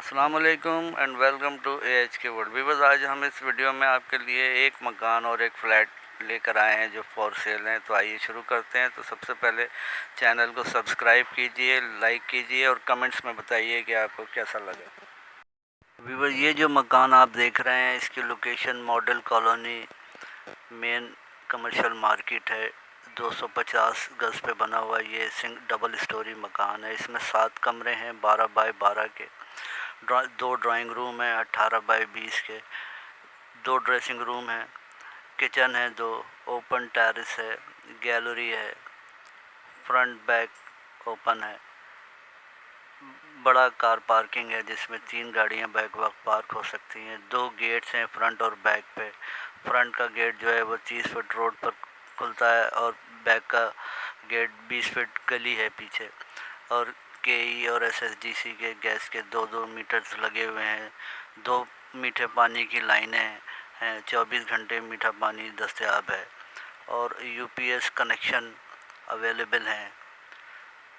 अस्सलाम वालेकुम and welcome to AH के वर्ल्ड व्यूअर्स। आज हम इस वीडियो में आपके लिए एक मकान और एक फ़्लैट लेकर आए हैं जो फॉर सेल हैं। तो आइए शुरू करते हैं। तो सबसे पहले चैनल को सब्सक्राइब कीजिए, लाइक कीजिए और कमेंट्स में बताइए कि आपको कैसा लगा। व्यूअर्स, ये जो मकान आप देख रहे हैं इसकी location model colony main commercial market है। 250 गज पे बना हुआ ये डबल स्टोरी मकान है। इसमें 7 कमरे हैं 12 बाय 12 के। 2 ड्राइंग रूम है 18 बाय 20 के। 2 ड्रेसिंग रूम है, किचन है 2, ओपन टेरेस है, गैलरी है, फ्रंट बैक ओपन है, बड़ा कार पार्किंग है जिसमें 3 गाड़ियां बैक वक्त पार्क हो सकती हैं। 2 गेट्स हैं फ्रंट और बैक पे। फ्रंट का गेट जो है वो 30 फीट रोड पर खुलता है और बैक का गेट 20 फीट गली है पीछे। और केई और एसएसडीसी के गैस के 2-2 मीटर्स लगे हुए हैं। 2 मीठे पानी की लाइनें हैं। 24 घंटे मीठा पानी दस्तयाब है और यूपीएस कनेक्शन अवेलेबल हैं।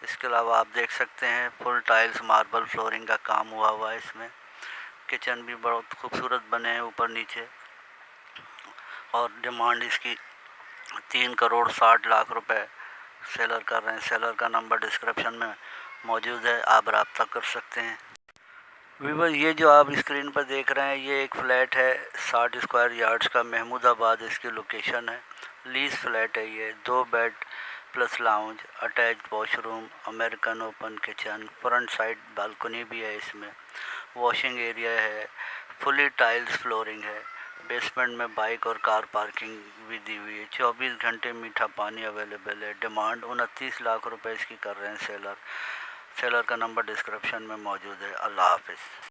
इसके अलावा आप देख सकते हैं फुल टाइल्स मार्बल फ्लोरिंग का काम हुआ है इसमें। किचन भी बहुत खूबसूरत बने हैं ऊपर नीचे। और डिमांड इसकी 3 करोड़ 60 लाख रुपए सेलर कर रहे हैं। सेलर का नंबर डिस्क्रिप्शन में मौजूद है, आप रब्ता कर सकते हैं। वीवर, ये जो आप स्क्रीन पर देख रहे हैं ये एक फ़्लैट है 60 स्क्वायर यार्ड्स का। महमूदाबाद इसकी लोकेशन है। लीज फ्लैट है ये। 2 bed plus lounge, attached washroom, American open kitchen, front side balcony भी है इसमें, वॉशिंग एरिया है, फुली टाइल्स फ्लोरिंग है। बेसमेंट में बाइक और कार पार्किंग भी दी हुई है। 24 घंटे मीठा पानी अवेलेबल है। डिमांड 29 लाख रुपए इसकी कर रहे हैं सेलर। सेलर का नंबर डिस्क्रिप्शन में मौजूद है। अल्लाह हाफिज़।